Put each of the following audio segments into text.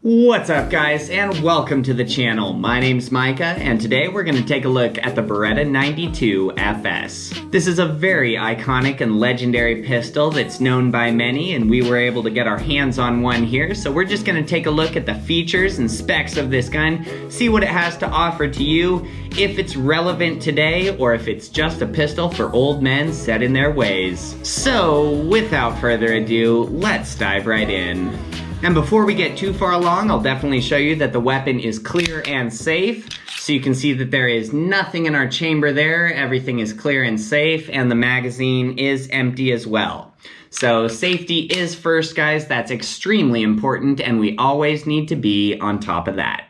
What's up guys, and welcome to the channel. My name's Micah, and today we're going to take a look at the Beretta 92 FS. This is a very iconic and legendary pistol that's known by many, and we were able to get our hands on one here, so we're just going to take a look at the features and specs of this gun, see what it has to offer to you, if it's relevant today, or if it's just a pistol for old men set in their ways. So, without further ado, let's dive right in. And before we get too far along, I'll definitely show you that the weapon is clear and safe. So you can see that there is nothing in our chamber there. Everything is clear and safe, and the magazine is empty as well. So safety is first, guys. That's extremely important, and we always need to be on top of that.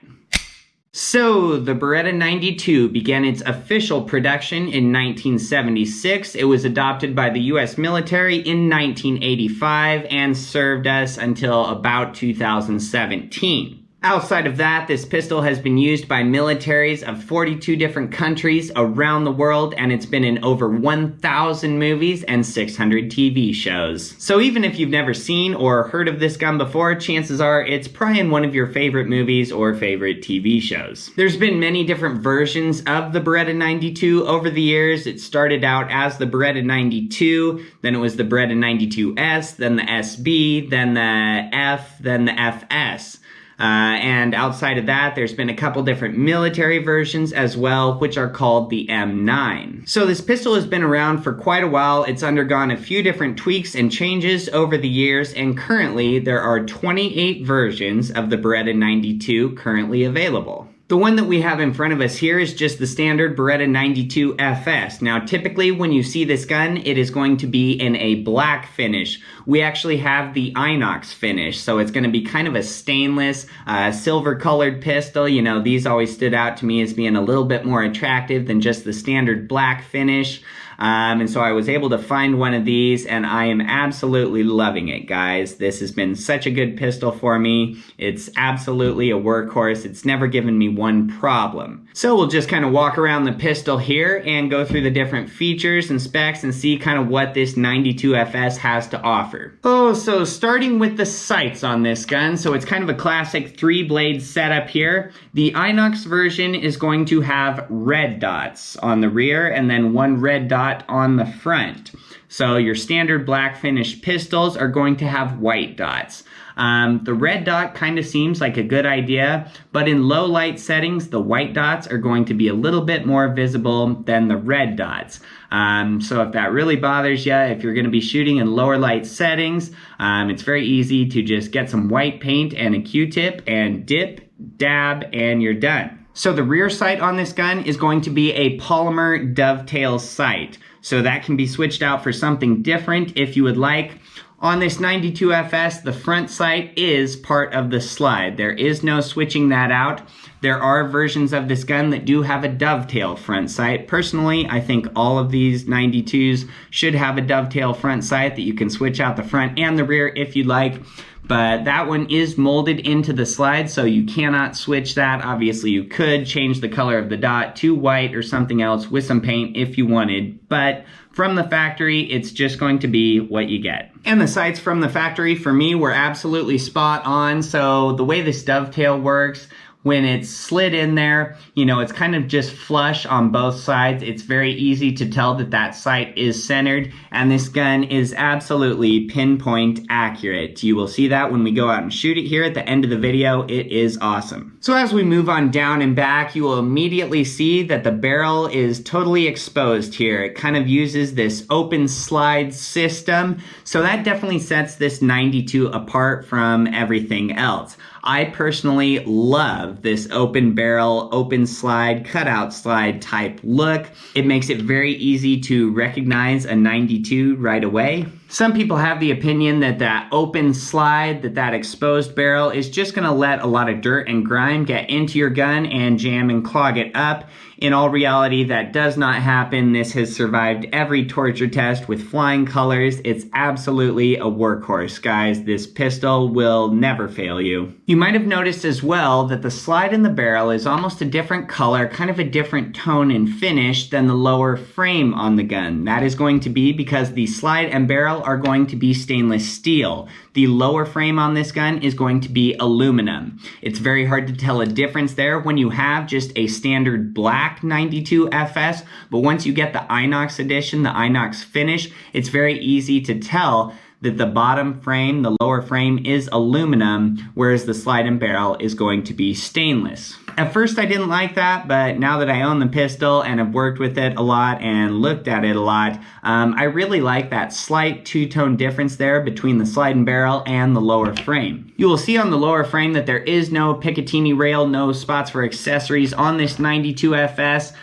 So, the Beretta 92 began its official production in 1976. It was adopted by the US military in 1985 and served us until about 2017. Outside of that, this pistol has been used by militaries of 42 different countries around the world, and it's been in over 1,000 movies and 600 TV shows. So even if you've never seen or heard of this gun before, chances are it's probably in one of your favorite movies or favorite TV shows. There's been many different versions of the Beretta 92 over the years. It started out as the Beretta 92, then it was the Beretta 92S, then the SB, then the F, then the FS. And outside of that, there's been a couple different military versions as well, which are called the M9. So this pistol has been around for quite a while. It's undergone a few different tweaks and changes over the years, and currently there are 28 versions of the Beretta 92 currently available. The one that we have in front of us here is just the standard Beretta 92 FS. Now, typically when you see this gun, it is going to be in a black finish. We actually have the Inox finish, so it's going to be kind of a stainless, silver-colored pistol. You know, these always stood out to me as being a little bit more attractive than just the standard black finish. And so I was able to find one of these, and I am absolutely loving it, guys. This has been such a good pistol for me. It's absolutely a workhorse. It's never given me one problem. So we'll just kind of walk around the pistol here and go through the different features and specs and see kind of what this 92 FS has to offer. Oh, so starting with the sights on this gun. So it's kind of a classic 3-blade setup here. The Inox version is going to have red dots on the rear and then one red dot on the front. So your standard black finish pistols are going to have white dots. The red dot kind of seems like a good idea, but in low light settings, the white dots are going to be a little bit more visible than the red dots. So if that really bothers you, if you're going to be shooting in lower light settings, it's very easy to just get some white paint and a Q-tip and dip, dab, and you're done. So the rear sight on this gun is going to be a polymer dovetail sight. So that can be switched out for something different if you would like. On this 92 FS, the front sight is part of the slide. There is no switching that out. There are versions of this gun that do have a dovetail front sight. Personally, I think all of these 92s should have a dovetail front sight that you can switch out the front and the rear if you'd like. But that one is molded into the slide, so you cannot switch that. Obviously, you could change the color of the dot to white or something else with some paint if you wanted, but from the factory, it's just going to be what you get. And the sights from the factory, for me, were absolutely spot on. So the way this dovetail works, when it's slid in there, you know, it's kind of just flush on both sides. It's very easy to tell that that sight is centered, and this gun is absolutely pinpoint accurate. You will see that when we go out and shoot it here at the end of the video. It is awesome. So as we move on down and back, you will immediately see that the barrel is totally exposed here. It kind of uses this open slide system, so that definitely sets this 92 apart from everything else. I personally love this open barrel, open slide, cutout slide type look. It makes it very easy to recognize a 92 right away. Some people have the opinion that that open slide, that exposed barrel is just going to let a lot of dirt and grime get into your gun and jam and clog it up. In all reality, that does not happen. This has survived every torture test with flying colors. It's absolutely a workhorse, guys. This pistol will never fail you. You might have noticed as well that the slide in the barrel is almost a different color, kind of a different tone and finish than the lower frame on the gun. That is going to be because the slide and barrel are going to be stainless steel. The lower frame on this gun is going to be aluminum. It's very hard to tell a difference there when you have just a standard black 92 FS, but once you get the Inox edition, the Inox finish, it's very easy to tell that the bottom frame, the lower frame, is aluminum, whereas the slide and barrel is going to be stainless. At first I didn't like that, but now that I own the pistol and have worked with it a lot and looked at it a lot, I really like that slight two-tone difference there between the slide and barrel and the lower frame. You will see on the lower frame that there is no Picatinny rail, no spots for accessories on this 92 FS.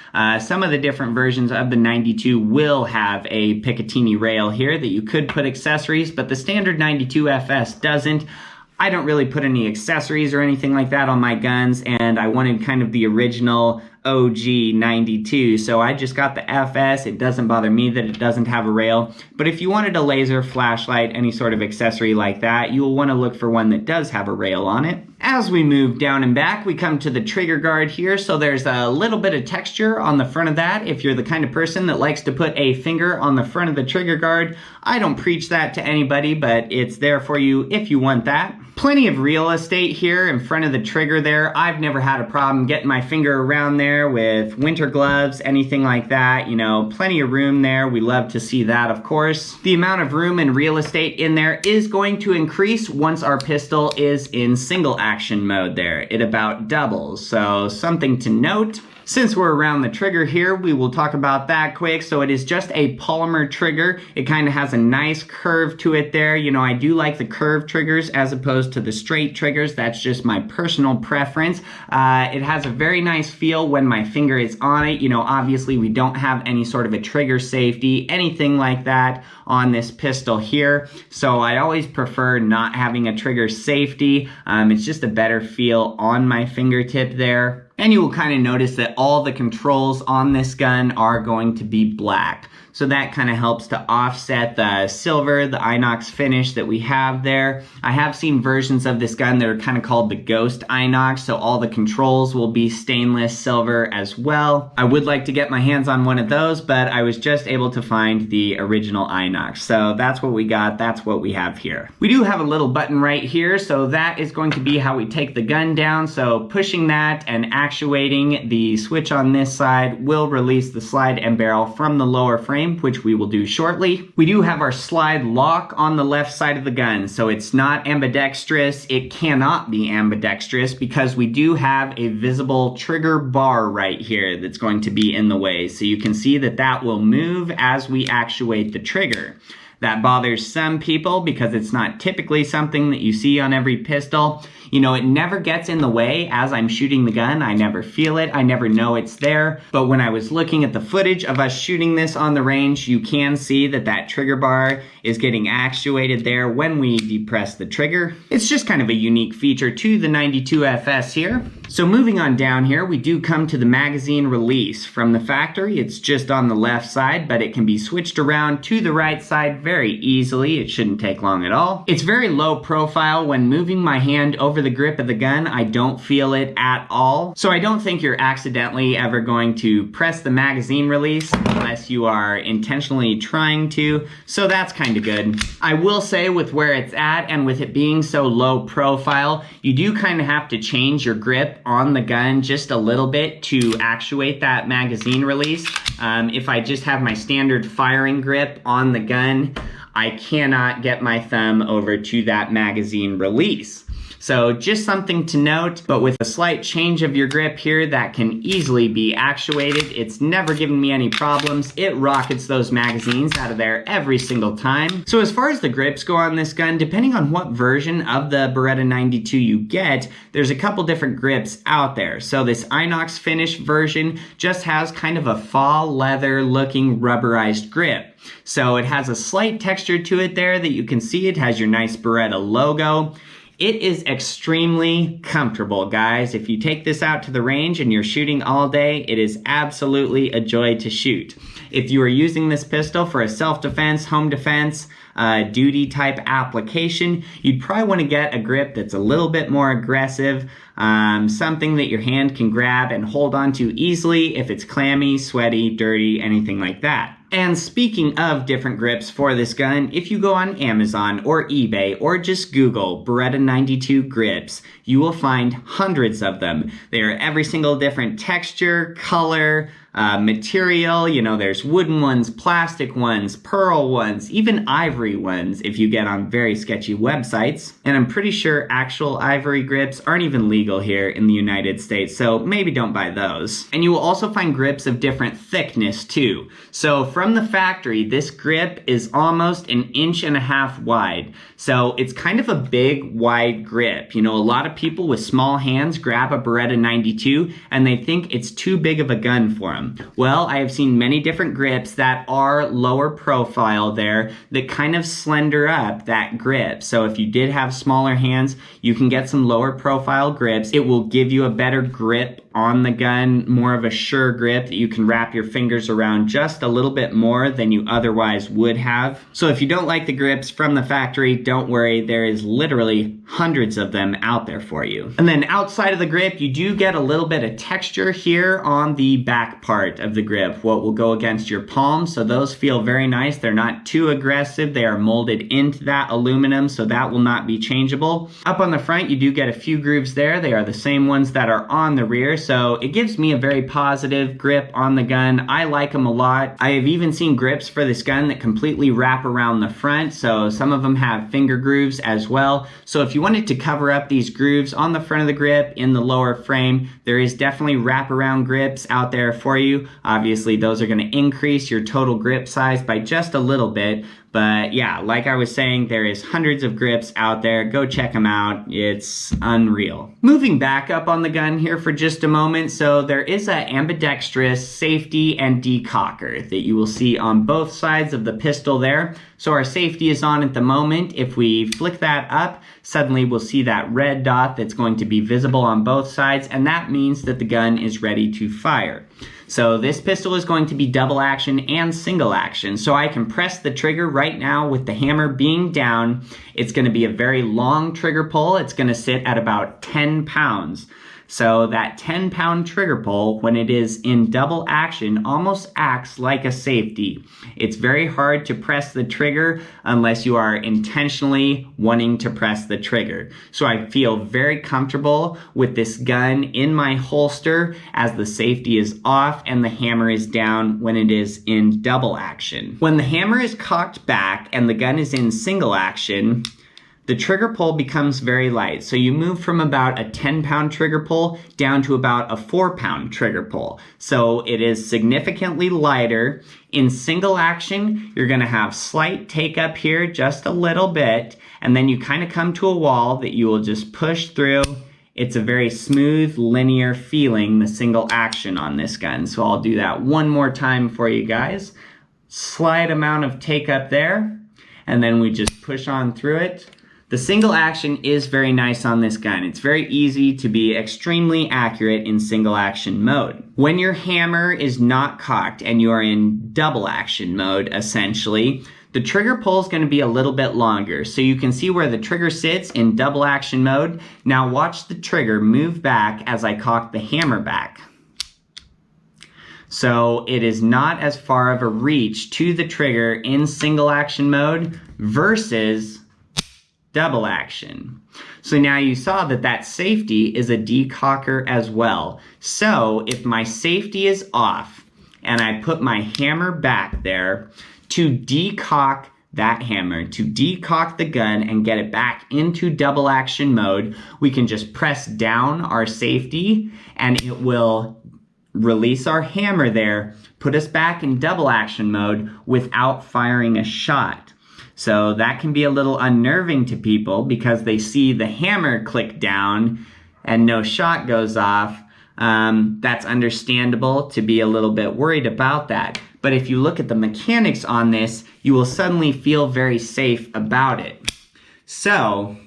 Some of the different versions of the 92 will have a Picatinny rail here that you could put accessories, but the standard 92 FS doesn't. I don't really put any accessories or anything like that on my guns, and I wanted kind of the original OG 92, so I just got the FS. It doesn't bother me that it doesn't have a rail, but if you wanted a laser, flashlight, any sort of accessory like that, you will want to look for one that does have a rail on it. As we move down and back, we come to the trigger guard here, so there's a little bit of texture on the front of that. If you're the kind of person that likes to put a finger on the front of the trigger guard, I don't preach that to anybody, but it's there for you if you want that. Plenty of real estate here in front of the trigger there. I've never had a problem getting my finger around there with winter gloves, anything like that. You know, plenty of room there. We love to see that, of course. The amount of room and real estate in there is going to increase once our pistol is in single action mode there. It about doubles, so something to note. Since we're around the trigger here, we will talk about that quick. So it is just a polymer trigger. It kind of has a nice curve to it there. You know, I do like the curved triggers as opposed to the straight triggers. That's just my personal preference. It has a very nice feel when my finger is on it. You know, obviously we don't have any sort of a trigger safety, anything like that on this pistol here. So I always prefer not having a trigger safety. It's just a better feel on my fingertip there. And you will kind of notice that all the controls on this gun are going to be black. So that kind of helps to offset the silver, the Inox finish that we have there. I have seen versions of this gun that are kind of called the Ghost Inox, so all the controls will be stainless silver as well. I would like to get my hands on one of those, but I was just able to find the original Inox. So that's what we got, that's what we have here. We do have a little button right here, so that is going to be how we take the gun down. So pushing that and actuating the switch on this side will release the slide and barrel from the lower frame, which we will do shortly. We do have our slide lock on the left side of the gun, so it's not ambidextrous. It cannot be ambidextrous because we do have a visible trigger bar right here that's going to be in the way. So you can see that that will move as we actuate the trigger. That bothers some people because it's not typically something that you see on every pistol. You know, it never gets in the way as I'm shooting the gun. I never feel it. I never know it's there. But when I was looking at the footage of us shooting this on the range, you can see that that trigger bar is getting actuated there when we depress the trigger. It's just kind of a unique feature to the 92 FS here. So moving on down here, we do come to the magazine release. From the factory, it's just on the left side, but it can be switched around to the right side very easily. It shouldn't take long at all. It's very low profile. When moving my hand over the grip of the gun, I don't feel it at all. So I don't think you're accidentally ever going to press the magazine release unless you are intentionally trying to. So that's kind of good. I will say with where it's at and with it being so low profile, you do kind of have to change your grip on the gun just a little bit to actuate that magazine release. If I just have my standard firing grip on the gun, I cannot get my thumb over to that magazine release. So just something to note, but with a slight change of your grip here, that can easily be actuated. It's never given me any problems. It rockets those magazines out of there every single time. So as far as the grips go on this gun, depending on what version of the Beretta 92 you get, there's a couple different grips out there. So this Inox finish version just has kind of a fall leather looking rubberized grip. So it has a slight texture to it there that you can see. It has your nice Beretta logo. It is extremely comfortable, guys. If you take this out to the range and you're shooting all day, it is absolutely a joy to shoot. If you are using this pistol for a self-defense, home defense, duty type application, you'd probably want to get a grip that's a little bit more aggressive, something that your hand can grab and hold onto easily if it's clammy, sweaty, dirty, anything like that. And speaking of different grips for this gun, if you go on Amazon or eBay or just Google Beretta 92 grips, you will find hundreds of them. They are every single different texture, color, material. You know, there's wooden ones, plastic ones, pearl ones, even ivory ones if you get on very sketchy websites. And I'm pretty sure actual ivory grips aren't even legal here in the United States, so maybe don't buy those. And you will also find grips of different thickness too. So from the factory, this grip is almost 1.5 inches wide. So it's kind of a big, wide grip. You know, a lot of people with small hands grab a Beretta 92 and they think it's too big of a gun for them. Well, I have seen many different grips that are lower profile there that kind of slender up that grip. So if you did have smaller hands, you can get some lower profile grips. It will give you a better grip on the gun, more of a sure grip that you can wrap your fingers around just a little bit more than you otherwise would have. So if you don't like the grips from the factory, don't worry, there is literally hundreds of them out there for you. And then outside of the grip, you do get a little bit of texture here on the back part of the grip, what will go against your palm. So those feel very nice. They're not too aggressive. They are molded into that aluminum, so that will not be changeable. Up on the front, you do get a few grooves there. They are the same ones that are on the rear. So it gives me a very positive grip on the gun. I like them a lot. I have even seen grips for this gun that completely wrap around the front. So some of them have finger grooves as well. So if you wanted to cover up these grooves on the front of the grip in the lower frame, there is definitely wraparound grips out there for you. Obviously, those are going to increase your total grip size by just a little bit. But yeah, like I was saying, there is hundreds of grips out there. Go check them out. It's unreal. Moving back up on the gun here for just a moment. So there is an ambidextrous safety and decocker that you will see on both sides of the pistol there. So our safety is on at the moment. If we flick that up, suddenly we'll see that red dot that's going to be visible on both sides, and that means that the gun is ready to fire. So this pistol is going to be double action and single action. So I can press the trigger right now with the hammer being down. It's going to be a very long trigger pull. It's going to sit at about 10 pounds. So that 10-pound trigger pull, when it is in double action, almost acts like a safety. It's very hard to press the trigger unless you are intentionally wanting to press the trigger. So I feel very comfortable with this gun in my holster as the safety is off and the hammer is down when it is in double action. When the hammer is cocked back and the gun is in single action, the trigger pull becomes very light. So you move from about a 10-pound trigger pull down to about a 4-pound trigger pull. So it is significantly lighter. In single action, you're gonna have slight take up here, just a little bit, and then you kind of come to a wall that you will just push through. It's a very smooth, linear feeling, the single action on this gun. So I'll do that one more time for you guys. Slight amount of take up there, and then we just push on through it. The single action is very nice on this gun. It's very easy to be extremely accurate in single action mode. When your hammer is not cocked and you are in double action mode, essentially, the trigger pull is going to be a little bit longer. So you can see where the trigger sits in double action mode. Now watch the trigger move back as I cock the hammer back. So it is not as far of a reach to the trigger in single action mode versus double action. So now you saw that that safety is a decocker as well. So if my safety is off and I put my hammer back there to decock that hammer, to decock the gun and get it back into double action mode, we can just press down our safety and it will release our hammer there, put us back in double action mode without firing a shot. So that can be a little unnerving to people because they see the hammer click down and no shot goes off. That's understandable to be a little bit worried about that. But if you look at the mechanics on this, you will suddenly feel very safe about it. So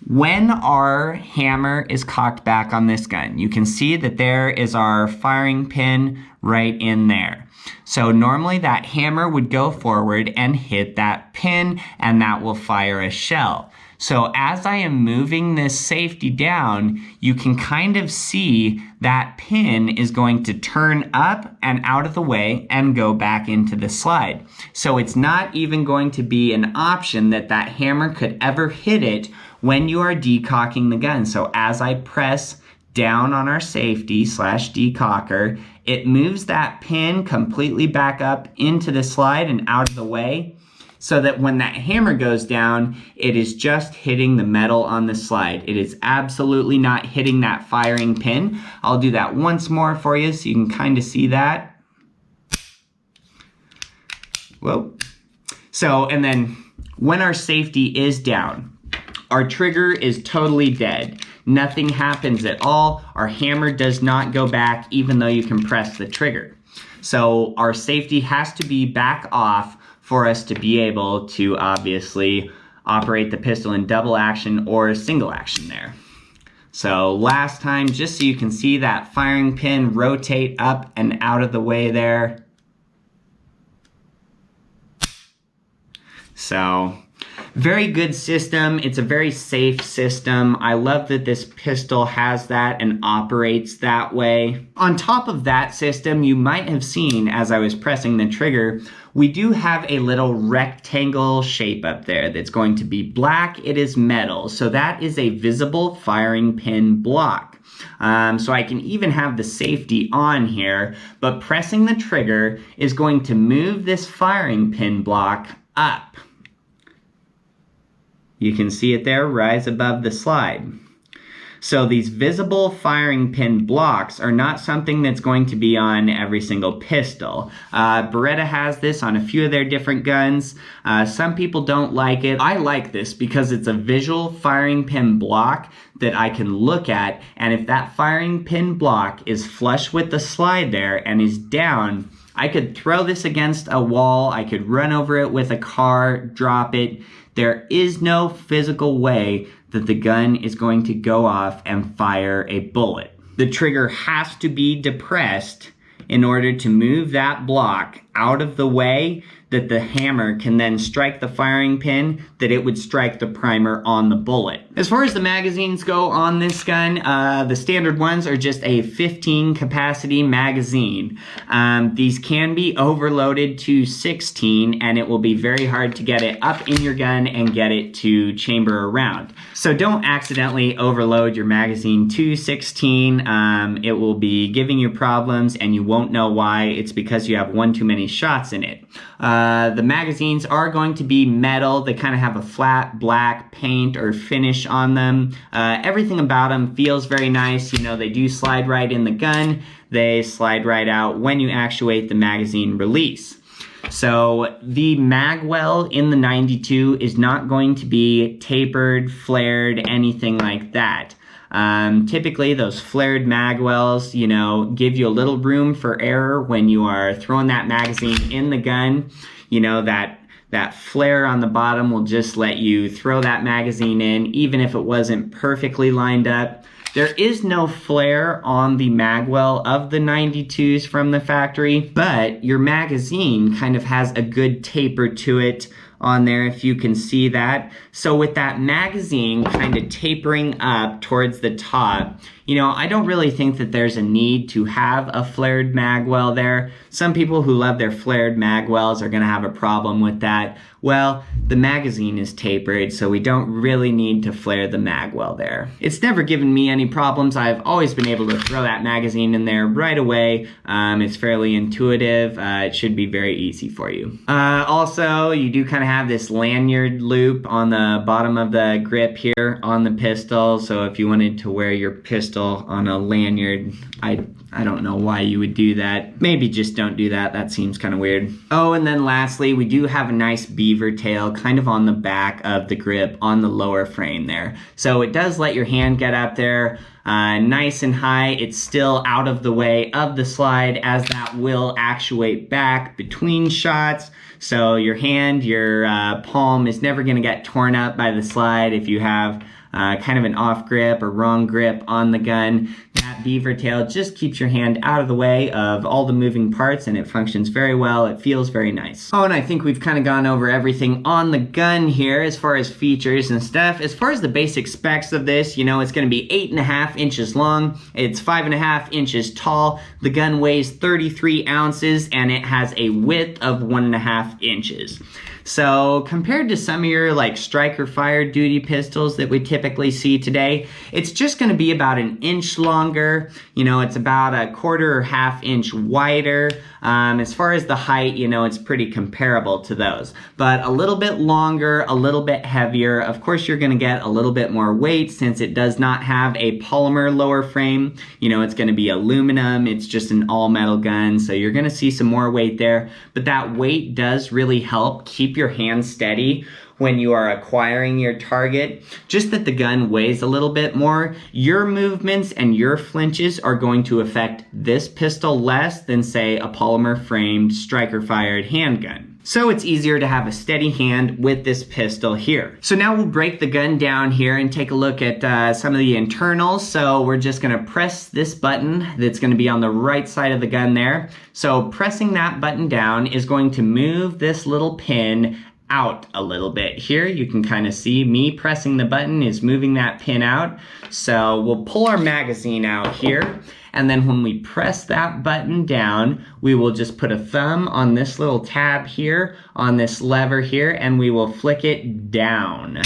when our hammer is cocked back on this gun, you can see that there is our firing pin right in there. So normally that hammer would go forward and hit that pin and that will fire a shell. So as I am moving this safety down, you can kind of see that pin is going to turn up and out of the way and go back into the slide. So it's not even going to be an option that that hammer could ever hit it when you are decocking the gun. So as I press down on our safety / decocker, it moves that pin completely back up into the slide and out of the way, so that when that hammer goes down, it is just hitting the metal on the slide. It is absolutely not hitting that firing pin. I'll do that once more for you so you can kind of see that. Whoa. So, and then when our safety is down, our trigger is totally dead. Nothing happens at all. Our hammer does not go back even though you can press the trigger. So our safety has to be back off for us to be able to obviously operate the pistol in double action or single action there. So last time, just so you can see that firing pin rotate up and out of the way there. So very good system. It's a very safe system. I love that this pistol has that and operates that way. On top of that system, you might have seen as I was pressing the trigger, we do have a little rectangle shape up there that's going to be black. It is metal, so that is a visible firing pin block. So I can even have the safety on here, but pressing the trigger is going to move this firing pin block up. You can see it there, rise above the slide. So these visible firing pin blocks are not something that's going to be on every single pistol. Beretta has this on a few of their different guns. Some people don't like it. I like this because it's a visual firing pin block that I can look at, and if that firing pin block is flush with the slide there and is down, I could throw this against a wall, I could run over it with a car, drop it. There is no physical way that the gun is going to go off and fire a bullet. The trigger has to be depressed in order to move that block out of the way that the hammer can then strike the firing pin, that it would strike the primer on the bullet. As far as the magazines go on this gun, the standard ones are just a 15 capacity magazine. These can be overloaded to 16, and it will be very hard to get it up in your gun and get it to chamber around. So don't accidentally overload your magazine to 16. It will be giving you problems and you won't know why. It's because you have one too many shots in it. The magazines are going to be metal. They kind of have a flat black paint or finish on them. Everything about them feels very nice. You know, they do slide right in the gun. They slide right out when you actuate the magazine release. So the Magwell in the 92 is not going to be tapered, flared, anything like that. Typically those flared Magwells, you know, give you a little room for error when you are throwing that magazine in the gun. You know, that flare on the bottom will just let you throw that magazine in, even if it wasn't perfectly lined up. There is no flare on the Magwell of the 92s from the factory, but your magazine kind of has a good taper to it on there, if you can see that. So with that magazine kind of tapering up towards the top, you know, I don't really think that there's a need to have a flared Magwell there. Some people who love their flared Magwells are going to have a problem with that. Well, the magazine is tapered, so we don't really need to flare the Magwell there. It's never given me any problems. I've always been able to throw that magazine in there right away. It's fairly intuitive. It should be very easy for you. Also, you do kind of have this lanyard loop on the bottom of the grip here on the pistol, so if you wanted to wear your pistol on a lanyard, I don't know why you would do that. Maybe just don't do that. That seems kind of weird. Oh, and then lastly, we do have a nice beaver tail kind of on the back of the grip on the lower frame there. So it does let your hand get up there nice and high. It's still out of the way of the slide, as that will actuate back between shots. So your hand, your palm is never going to get torn up by the slide if you have kind of an off grip or wrong grip on the gun, that Beaver Tail just keeps your hand out of the way of all the moving parts, and it functions very well. It feels very nice. Oh, and I think we've kind of gone over everything on the gun here as far as features and stuff. As far as the basic specs of this, you know, it's going to be 8.5 inches long. It's 5.5 inches tall. The gun weighs 33 ounces, and it has a width of 1.5 inches. So compared to some of your like striker fire duty pistols that we typically see today, it's just going to be about an inch longer. You know, it's about a quarter or half inch wider. As far as the height, you know, it's pretty comparable to those, but a little bit longer, a little bit heavier. Of course, you're going to get a little bit more weight since it does not have a polymer lower frame. You know, it's going to be aluminum. It's just an all metal gun. So you're going to see some more weight there, but that weight does really help keep your hand steady when you are acquiring your target. Just that the gun weighs a little bit more, your movements and your flinches are going to affect this pistol less than, say, a polymer framed striker fired handgun. So it's easier to have a steady hand with this pistol here. So now we'll break the gun down here and take a look at some of the internals. So we're just gonna press this button that's gonna be on the right side of the gun there. So pressing that button down is going to move this little pin out a little bit. Here you can kind of see me pressing the button is moving that pin out. So we'll pull our magazine out here, and then when we press that button down, we will just put a thumb on this little tab here, on this lever here, and we will flick it down.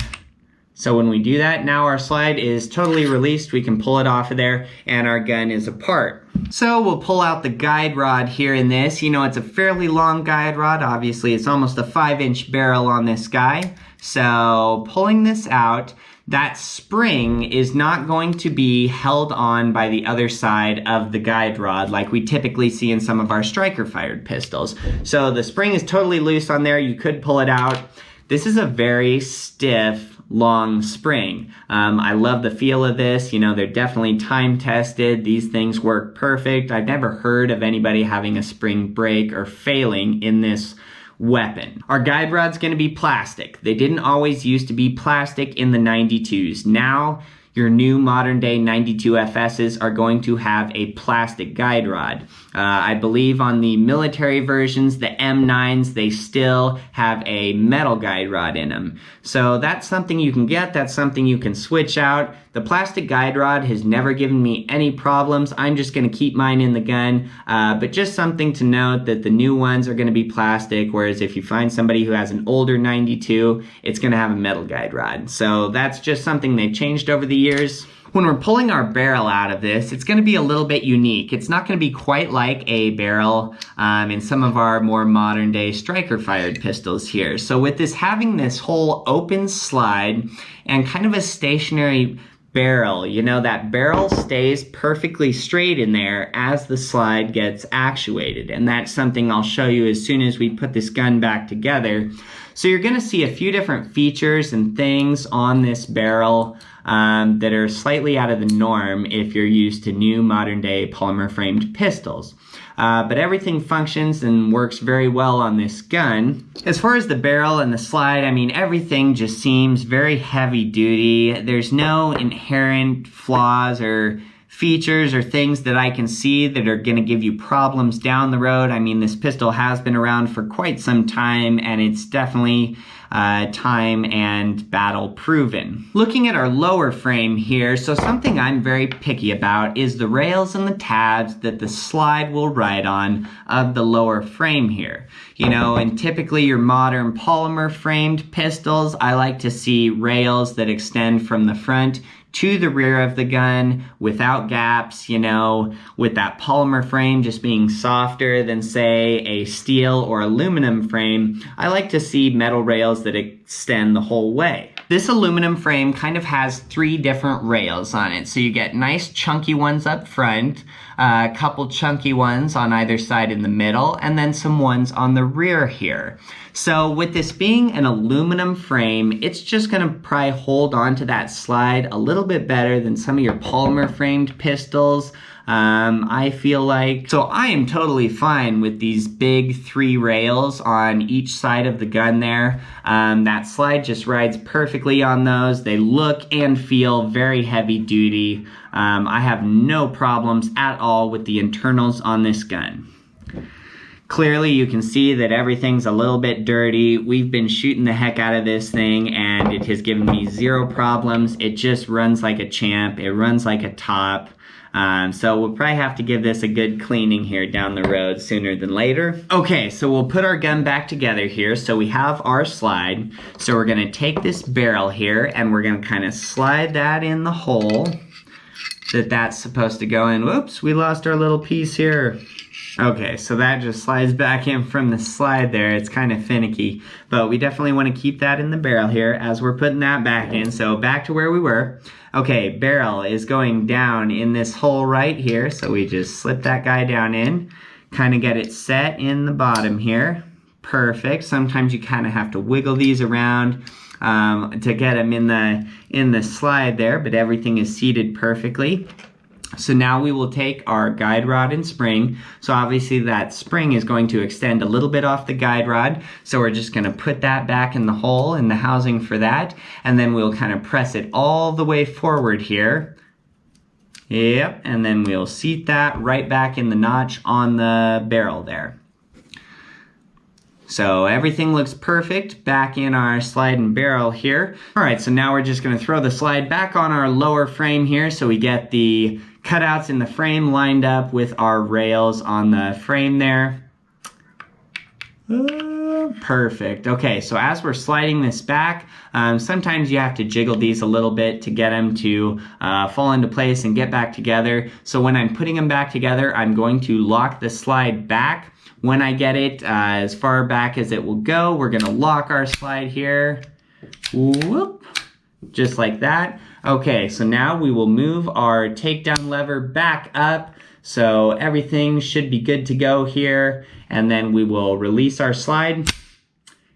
So when we do that, now our slide is totally released. We can pull it off of there, and our gun is apart. So we'll pull out the guide rod here in this. You know, it's a fairly long guide rod. Obviously, it's almost a 5-inch barrel on this guy. So pulling this out, that spring is not going to be held on by the other side of the guide rod like we typically see in some of our striker fired pistols. So the spring is totally loose on there. You could pull it out. This is a very stiff, long spring. I love the feel of this. You know, they're definitely time tested. These things work perfect. I've never heard of anybody having a spring break or failing in this weapon. Our guide rod's going to be plastic. They didn't always used to be plastic in the 92s. Now your new modern day 92 FSs are going to have a plastic guide rod. I believe on the military versions, the M9s, they still have a metal guide rod in them. So that's something you can get, that's something you can switch out. The plastic guide rod has never given me any problems. I'm just gonna keep mine in the gun, but just something to note that the new ones are gonna be plastic, whereas if you find somebody who has an older 92, it's gonna have a metal guide rod. So that's just something they've changed over the years. When we're pulling our barrel out of this, it's going to be a little bit unique. It's not going to be quite like a barrel in some of our more modern day striker fired pistols here. So with this having this whole open slide and kind of a stationary barrel, you know, that barrel stays perfectly straight in there as the slide gets actuated. And that's something I'll show you as soon as we put this gun back together. So you're going to see a few different features and things on this barrel that are slightly out of the norm if you're used to new modern day polymer framed pistols. But everything functions and works very well on this gun. As far as the barrel and the slide, I mean, everything just seems very heavy duty. There's no inherent flaws or features or things that I can see that are going to give you problems down the road. I mean, this pistol has been around for quite some time, and it's definitely time and battle proven. Looking at our lower frame here, so something I'm very picky about is the rails and the tabs that the slide will ride on of the lower frame here. You know, and typically your modern polymer framed pistols, I like to see rails that extend from the front to the rear of the gun without gaps, you know, with that polymer frame just being softer than, say, a steel or aluminum frame. I like to see metal rails that extend the whole way. This aluminum frame kind of has 3 different rails on it. So you get nice chunky ones up front, a couple chunky ones on either side in the middle, and then some ones on the rear here. So with this being an aluminum frame, it's just gonna probably hold on to that slide a little bit better than some of your polymer framed pistols. I feel like, so I am totally fine with these big 3 rails on each side of the gun there. That slide just rides perfectly perfectly on those. They look and feel very heavy duty. I have no problems at all with the internals on this gun. Clearly you can see that everything's a little bit dirty. We've been shooting the heck out of this thing and it has given me zero problems. It just runs like a champ. It runs like a top. So we'll probably have to give this a good cleaning here down the road sooner than later. Okay, so we'll put our gun back together here. So we have our slide. So we're gonna take this barrel here and we're gonna kind of slide that in the hole that's supposed to go in. Whoops, we lost our little piece here. Okay, so that just slides back in from the slide there. It's kind of finicky, but we definitely want to keep that in the barrel here as we're putting that back in. So back to where we were. Okay, barrel is going down in this hole right here. So we just slip that guy down in, kind of get it set in the bottom here. Perfect. Sometimes you kind of have to wiggle these around to get them in the slide there, but everything is seated perfectly. So now we will take our guide rod and spring. So obviously that spring is going to extend a little bit off the guide rod. So we're just gonna put that back in the hole in the housing for that. And then we'll kind of press it all the way forward here. Yep, and then we'll seat that right back in the notch on the barrel there. So everything looks perfect back in our slide and barrel here. All right, so now we're just gonna throw the slide back on our lower frame here so we get the cutouts in the frame lined up with our rails on the frame there. Perfect. Okay, so as we're sliding this back, sometimes you have to jiggle these a little bit to get them to fall into place and get back together. So when I'm putting them back together, I'm going to lock the slide back. When I get it as far back as it will go, we're gonna lock our slide here. Whoop, just like that. Okay, so now we will move our takedown lever back up. So everything should be good to go here. And then we will release our slide.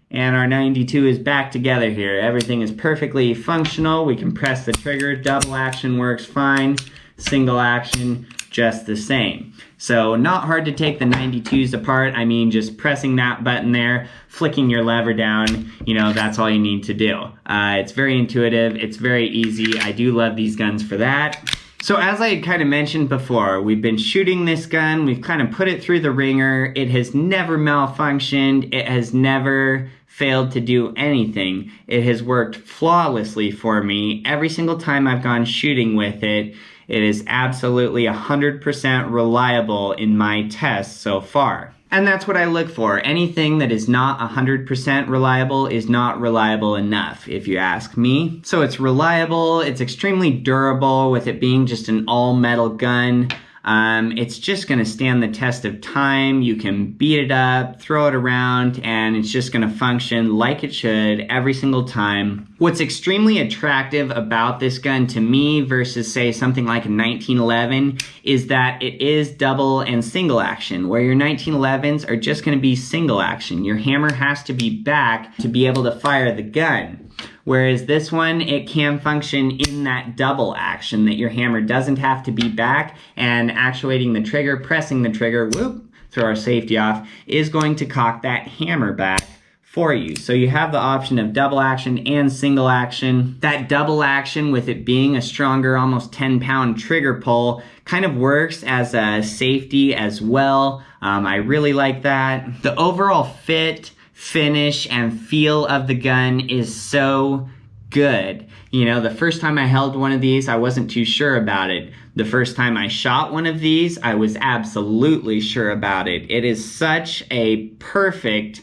And our 92 is back together here. Everything is perfectly functional. We can press the trigger. Double action works fine. Single action, just the same. So not hard to take the 92s apart. I mean, just pressing that button there, flicking your lever down, you know, that's all you need to do. It's very intuitive. It's very easy. I do love these guns for that. So as I had kind of mentioned before, we've been shooting this gun. We've kind of put it through the ringer. It has never malfunctioned. It has never failed to do anything. It has worked flawlessly for me. Every single time I've gone shooting with it, it is absolutely 100% reliable in my tests so far. And that's what I look for. Anything that is not 100% reliable is not reliable enough, if you ask me. So it's reliable, it's extremely durable with it being just an all-metal gun. It's just gonna stand the test of time. You can beat it up, throw it around, and it's just gonna function like it should every single time. What's extremely attractive about this gun to me versus say something like a 1911 is that it is double and single action, where your 1911s are just gonna be single action. Your hammer has to be back to be able to fire the gun. Whereas this one, it can function in that double action, that your hammer doesn't have to be back, and actuating the trigger, pressing the trigger, whoop, throw our safety off, is going to cock that hammer back for you. So you have the option of double action and single action. That double action, with it being a stronger, almost 10-pound trigger pull, kind of works as a safety as well. I really like that. The overall fit, finish, and feel of the gun is so good. You know, the first time I held one of these, I wasn't too sure about it. The first time I shot one of these, I was absolutely sure about it. It is such a perfect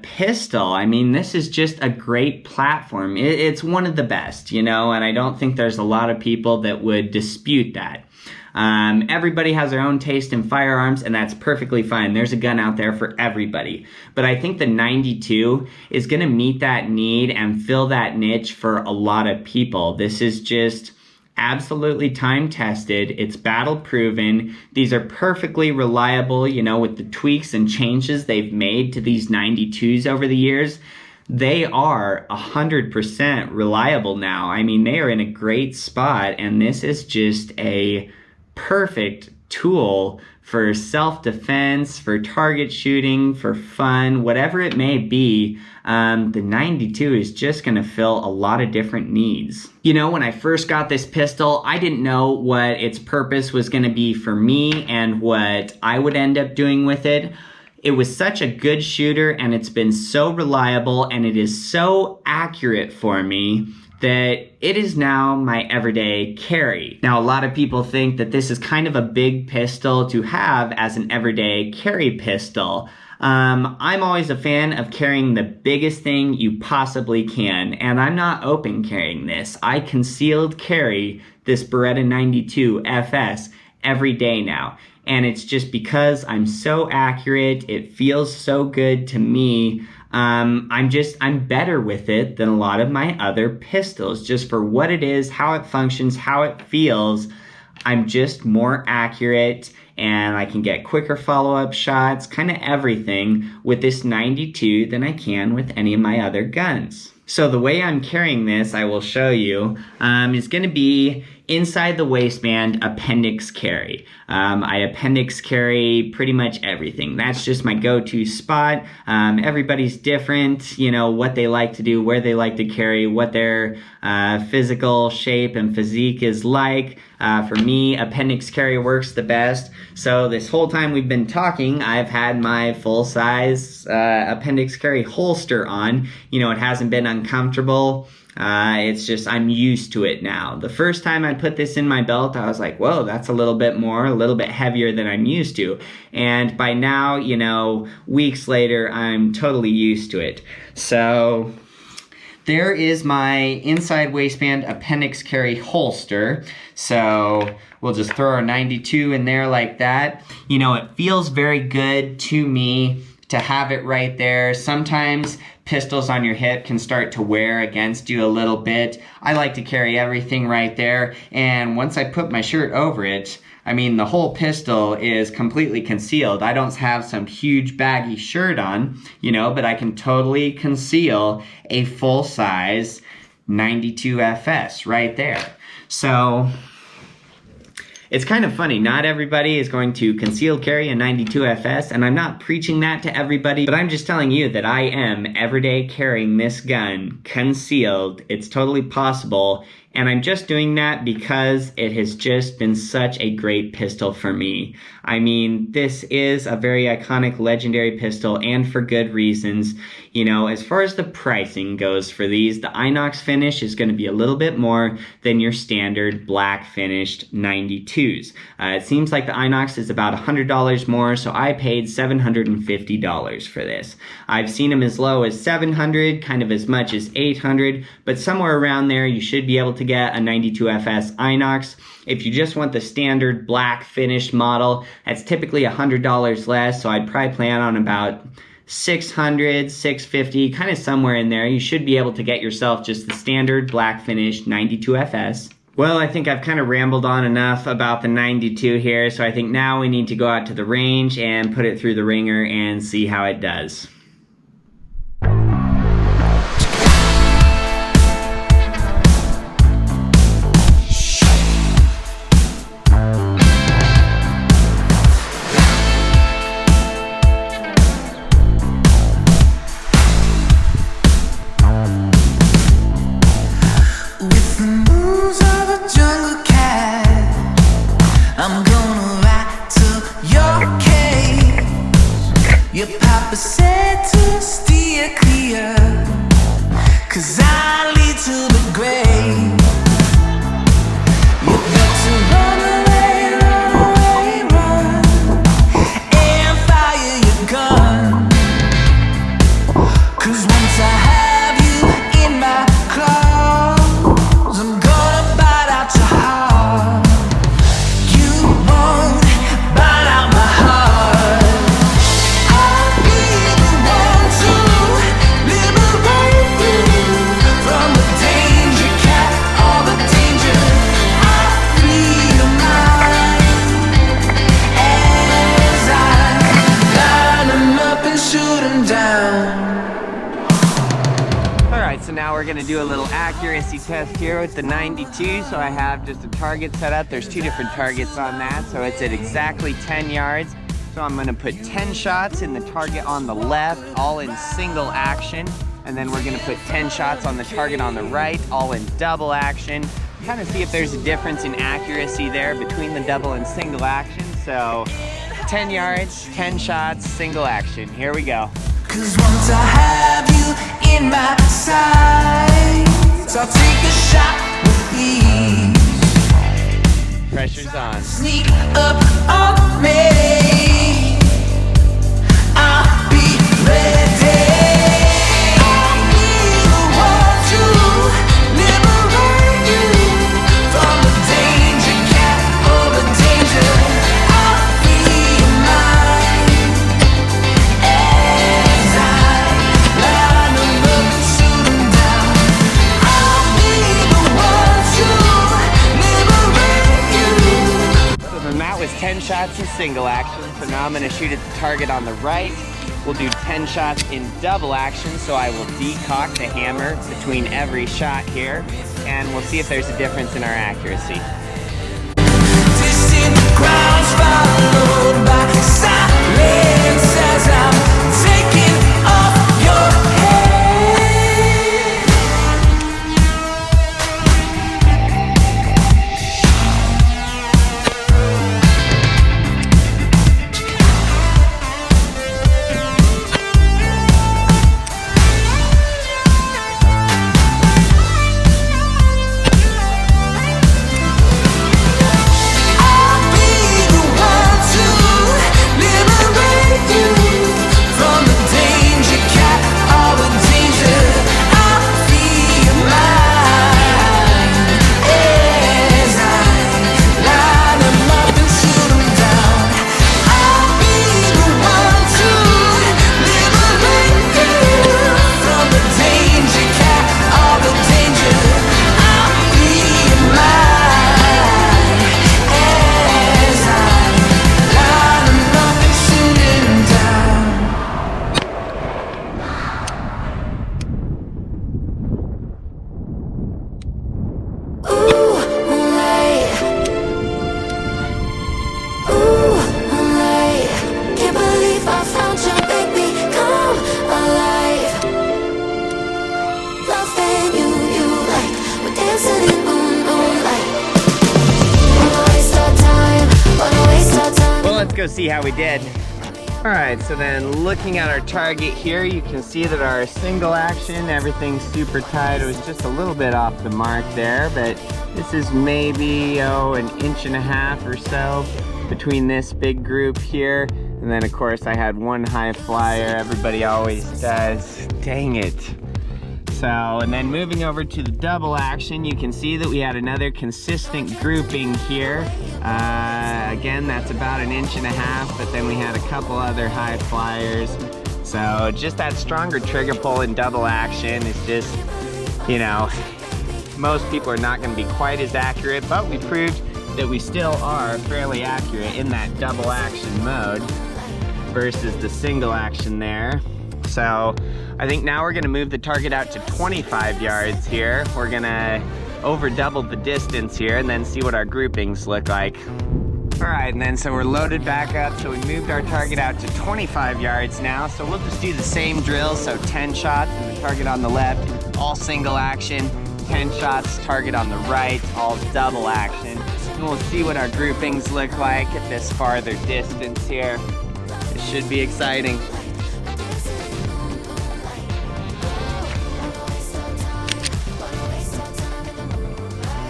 pistol. I mean, this is just a great platform. It's one of the best, you know, and I don't think there's a lot of people that would dispute that. Everybody has their own taste in firearms, and that's perfectly fine. There's a gun out there for everybody. But I think the 92 is going to meet that need and fill that niche for a lot of people. This is just absolutely time tested. It's battle proven. These are perfectly reliable, you know, with the tweaks and changes they've made to these 92s over the years. They are 100% reliable now. I mean, they are in a great spot, and this is just a perfect tool for self-defense, for target shooting, for fun, whatever it may be. The 92 is just going to fill a lot of different needs. You know, when I first got this pistol, I didn't know what its purpose was going to be for me and what I would end up doing with it. It was such a good shooter, and it's been so reliable, and it is so accurate for me that it is now my everyday carry. Now, a lot of people think that this is kind of a big pistol to have as an everyday carry pistol. I'm always a fan of carrying the biggest thing you possibly can, and I'm not open carrying this. I concealed carry this Beretta 92 FS every day now. And it's just because I'm so accurate, it feels so good to me. I'm better with it than a lot of my other pistols, just for what it is, how it functions, how it feels. I'm just more accurate, and I can get quicker follow-up shots, kind of everything with this 92 than I can with any of my other guns. So the way I'm carrying this, I will show you, is going to be inside the waistband appendix carry. I appendix carry pretty much everything. That's just my go-to spot. Everybody's different, you know, what they like to do, where they like to carry, what their physical shape and physique is like. For me, appendix carry works the best. So this whole time we've been talking, I've had my full-size appendix carry holster on. You know, it hasn't been uncomfortable. It's just, I'm used to it now. The first time I put this in my belt, I was like, whoa, that's a little bit heavier than I'm used to. And by now, you know, weeks later, I'm totally used to it. So there is my inside waistband appendix carry holster. So we'll just throw our 92 in there like that. You know, it feels very good to me to have it right there. Sometimes pistols on your hip can start to wear against you a little bit. I like to carry everything right there, and once I put my shirt over it, I mean, the whole pistol is completely concealed. I don't have some huge baggy shirt on, you know, but I can totally conceal a full-size 92 FS right there. So it's kind of funny, not everybody is going to conceal carry a 92 FS, and I'm not preaching that to everybody, but I'm just telling you that I am everyday carrying this gun concealed. It's totally possible, and I'm just doing that because it has just been such a great pistol for me. I mean, this is a very iconic, legendary pistol, and for good reasons. You know, as far as the pricing goes for these, the Inox finish is going to be a little bit more than your standard black finished 92s. It seems like the Inox is about $100 more, so I paid $750 for this. I've seen them as low as $700, kind of as much as $800, but somewhere around there you should be able to get a 92 FS Inox. If you just want the standard black finished model, that's typically $100 less, so I'd probably plan on about $600, $650, kind of somewhere in there. You should be able to get yourself just the standard black finished 92 FS. Well, I think I've kind of rambled on enough about the 92 here, so I think now we need to go out to the range and put it through the ringer and see how it does. I'm gonna ride to your cage. Your papa said to steer clear, 'cause I lead to the grave. You better run away, run, and fire your gun. 'Cause once I have you in my claws, I'm gonna bite out your heart. Live gonna do a little accuracy test here with the 92. So I have just a target set up. There's 2 different targets on that. So it's at exactly 10 yards. So I'm gonna put 10 shots in the target on the left, all in single action. And then we're gonna put 10 shots on the target on the right, all in double action. Kind of see if there's a difference in accuracy there between the double and single action. So 10 yards, 10 shots, single action. Here we go. 'Cause once I have you in my sights, I'll take a shot with ease. Pressure's on. Sneak up on me, I'll be ready. I'll be the one to liberate you from the danger cat or the danger. I'll be mine as I line them up and shoot them down. I'll be the one to liberate you. So then that was 10 shots in single action. So now I'm gonna shoot at the target on the right. We'll do 10 shots in double action. So I will decock the hammer between every shot here. And we'll see if there's a difference in our accuracy. Distant grounds followed by silence as I'm taking off your head. I'll be the one to liberate you from the danger cat or the danger. I'll be mine as I line them up and shoot them down. I'll be the one to liberate you from the danger cat or the danger. I'll be mine as I line them up and shoot them down. Ooh, moonlight. Ooh, moonlight. Can't believe I found you, baby. Come alive. Loving you like we're dancing in moonlight. Wanna waste our time, wanna waste our time. Well, let's go see how we did. All right, so then looking at our target here, you can see that our single action, everything's super tight. It was just a little bit off the mark there, but this is maybe, an inch and a half or so between this big group here. And then of course I had one high flyer, everybody always does. Dang it. So, and then moving over to the double action, you can see that we had another consistent grouping here. Again, that's about an inch and a half, but then we had a couple other high flyers. So just that stronger trigger pull in double action is just, most people are not gonna be quite as accurate, but we proved that we still are fairly accurate in that double action mode versus the single action there. So I think now we're gonna move the target out to 25 yards here. We're gonna over double the distance here and then see what our groupings look like. All right, and then so we're loaded back up. So we moved our target out to 25 yards now. So we'll just do the same drill. So 10 shots and the target on the left, all single action. 10 shots, target on the right, all double action. And we'll see what our groupings look like at this farther distance here. It should be exciting.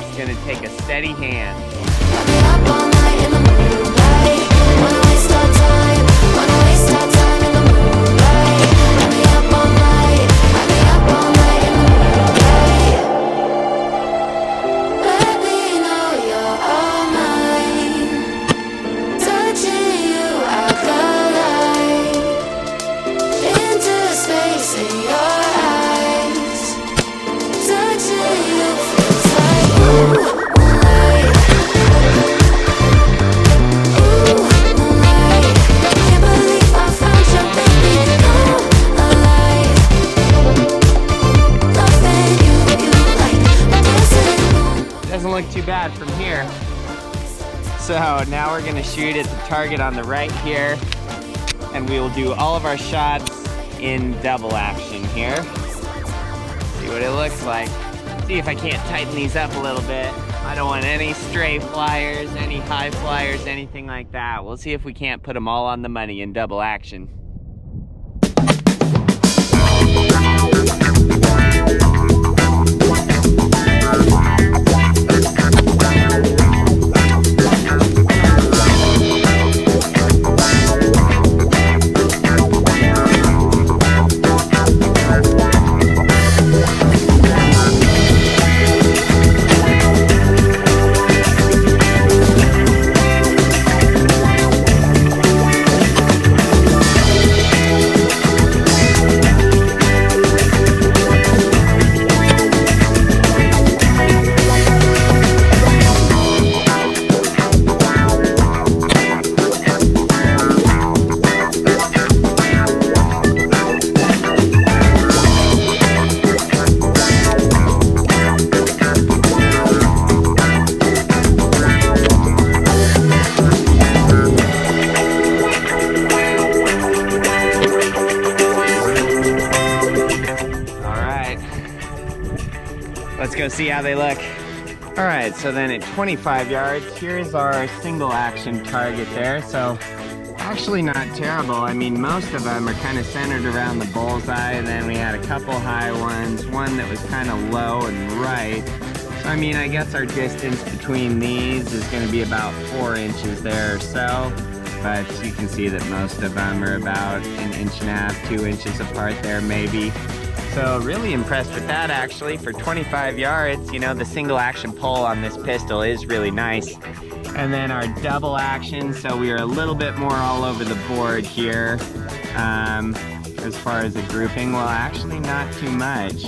It's gonna take a steady hand. So now we're gonna shoot at the target on the right here, and we will do all of our shots in double action here. See what it looks like. See if I can't tighten these up a little bit. I don't want any stray flyers, any high flyers, anything like that. We'll see if we can't put them all on the money in double action. Let's go see how they look. All right, so then at 25 yards, here's our single action target there. So actually not terrible. I mean, most of them are kind of centered around the bullseye, and then we had a couple high ones, one that was kind of low and right. So I mean, I guess our distance between these is going to be about 4 inches there or so. But you can see that most of them are about 1.5 inches, 2 inches apart there maybe. So really impressed with that actually. For 25 yards, you know, the single action pull on this pistol is really nice. And then our double action, so we are a little bit more all over the board here. As far as the grouping, well actually not too much.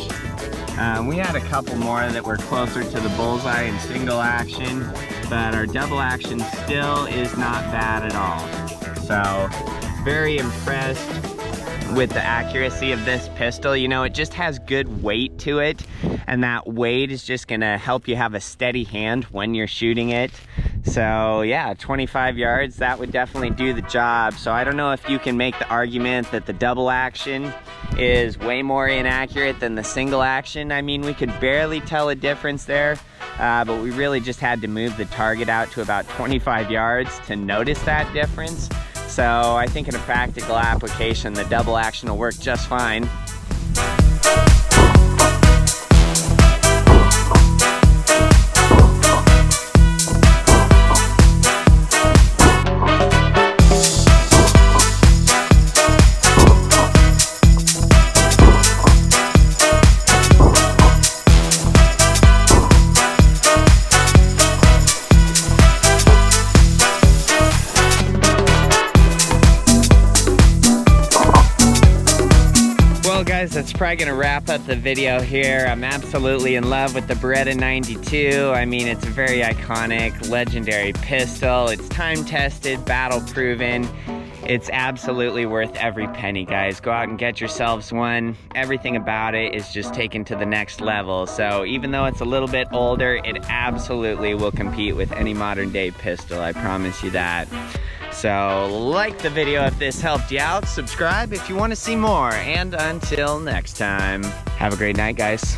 We had a couple more that were closer to the bullseye in single action, but our double action still is not bad at all. So very impressed with the accuracy of this pistol. You know, it just has good weight to it, and that weight is just gonna help you have a steady hand when you're shooting it. So yeah, 25 yards, that would definitely do the job. So I don't know if you can make the argument that the double action is way more inaccurate than the single action. I mean, we could barely tell a difference there, but we really just had to move the target out to about 25 yards to notice that difference. So I think in a practical application, the double action will work just fine. Guys, that's probably gonna wrap up the video here. I'm absolutely in love with the Beretta 92. I mean, it's a very iconic, legendary pistol. It's time-tested, battle-proven. It's absolutely worth every penny, guys. Go out and get yourselves one. Everything about it is just taken to the next level. So even though it's a little bit older, it absolutely will compete with any modern-day pistol. I promise you that. So like the video if this helped you out, subscribe if you want to see more, and until next time, have a great night, guys.